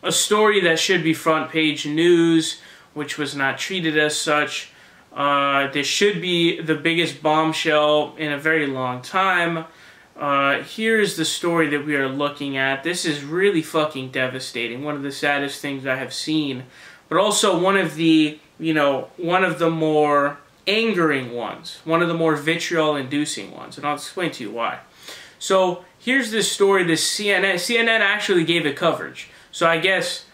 a story that should be front page news, which was not treated as such. This should be the biggest bombshell in a very long time. Here's the story that we are looking at. This is really fucking devastating. One of the saddest things I have seen, but also one of the, one of the more angering ones, one of the more vitriol-inducing ones, and I'll explain to you why. So here's this story. This CNN actually gave it coverage. So I guess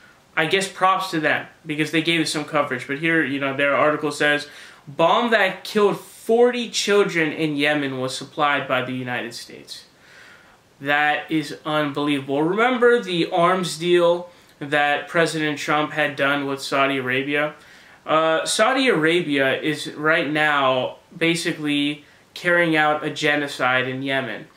props to them because they gave it some coverage. But here, their article says, bomb that killed 40 children in Yemen was supplied by the United States. That is unbelievable. Remember the arms deal that President Trump had done with Saudi Arabia? Saudi Arabia is right now basically carrying out a genocide in Yemen.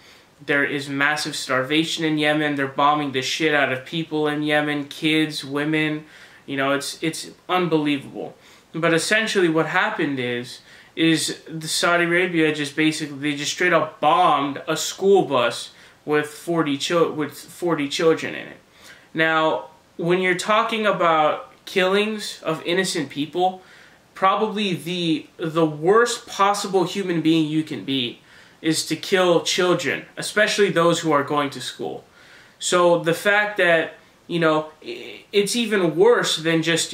There is massive starvation in Yemen. They're bombing the shit out of people in Yemen, kids, women. It's unbelievable. But essentially what happened is the Saudi Arabia they just straight up bombed a school bus with 40 children in it. Now, when you're talking about killings of innocent people, probably the worst possible human being you can be is to kill children, especially those who are going to school. So the fact that, it's even worse than just,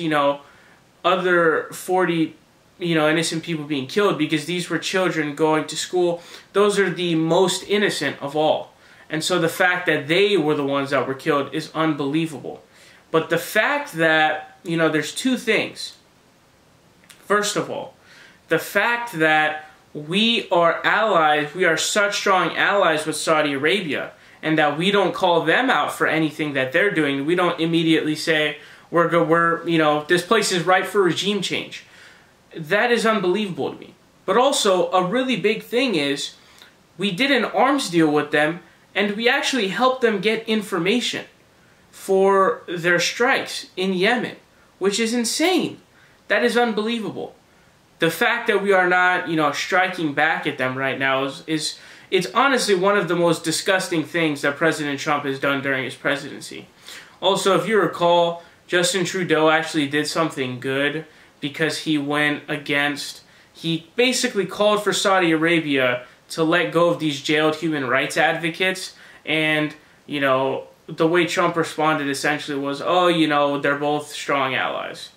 other 40, innocent people being killed, because these were children going to school. Those are the most innocent of all. And so the fact that they were the ones that were killed is unbelievable. But the fact that, there's two things. First of all, the fact that we are allies, we are such strong allies with Saudi Arabia, and that we don't call them out for anything that they're doing. We don't immediately say, this place is ripe for regime change. That is unbelievable to me. But also, a really big thing is, we did an arms deal with them, and we actually helped them get information for their strikes in Yemen, which is insane. That is unbelievable. The fact that we are not, striking back at them right now it's honestly one of the most disgusting things that President Trump has done during his presidency. Also, if you recall, Justin Trudeau actually did something good because he basically called for Saudi Arabia to let go of these jailed human rights advocates, and, the way Trump responded essentially was, they're both strong allies.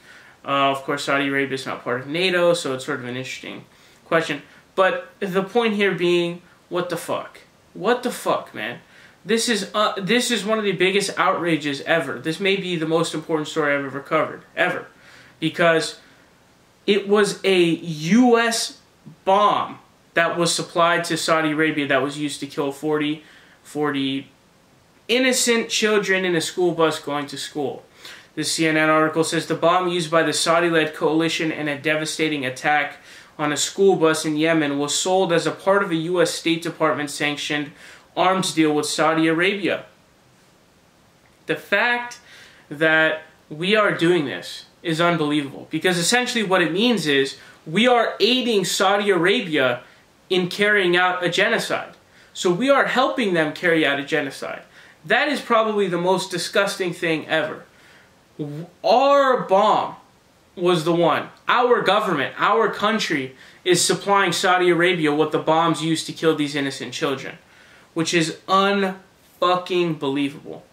Of course, Saudi Arabia is not part of NATO, so it's sort of an interesting question. But the point here being, what the fuck? What the fuck, man? This is one of the biggest outrages ever. This may be the most important story I've ever covered, ever. Because it was a U.S. bomb that was supplied to Saudi Arabia that was used to kill 40 innocent children in a school bus going to school. The CNN article says the bomb used by the Saudi-led coalition in a devastating attack on a school bus in Yemen was sold as a part of a U.S. State Department-sanctioned arms deal with Saudi Arabia. The fact that we are doing this is unbelievable, because essentially what it means is we are aiding Saudi Arabia in carrying out a genocide. So we are helping them carry out a genocide. That is probably the most disgusting thing ever. Our bomb was the one. Our government, our country is supplying Saudi Arabia with the bombs used to kill these innocent children, which is unfucking believable.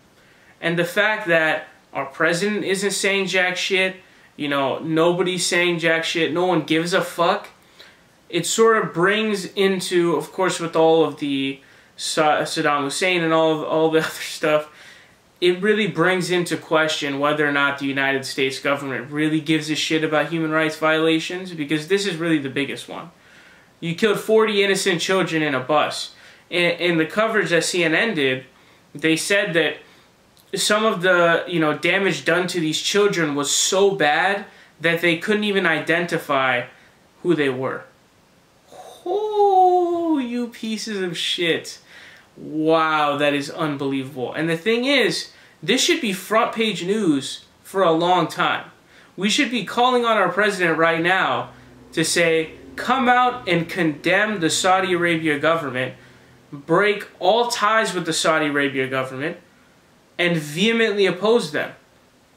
And the fact that our president isn't saying jack shit, nobody's saying jack shit, no one gives a fuck, it sort of brings into, of course, with all of the Saddam Hussein and all the other stuff, it really brings into question whether or not the United States government really gives a shit about human rights violations, because this is really the biggest one. You killed 40 innocent children in a bus. In the coverage that CNN did, they said that some of the damage done to these children was so bad that they couldn't even identify who they were. Oh, you pieces of shit. Wow, that is unbelievable. And the thing is, this should be front page news for a long time. We should be calling on our president right now to say, come out and condemn the Saudi Arabia government, break all ties with the Saudi Arabia government, and vehemently oppose them.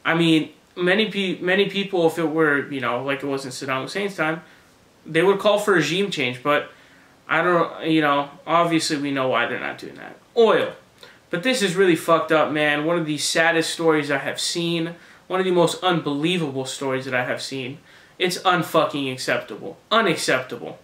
I mean, many people, if it were, you know, like it was in Saddam Hussein's time, they would call for regime change, but I don't, you know, obviously we know why they're not doing that. Oil. But this is really fucked up, man. One of the saddest stories I have seen. One of the most unbelievable stories that I have seen. It's unfucking acceptable. Unacceptable.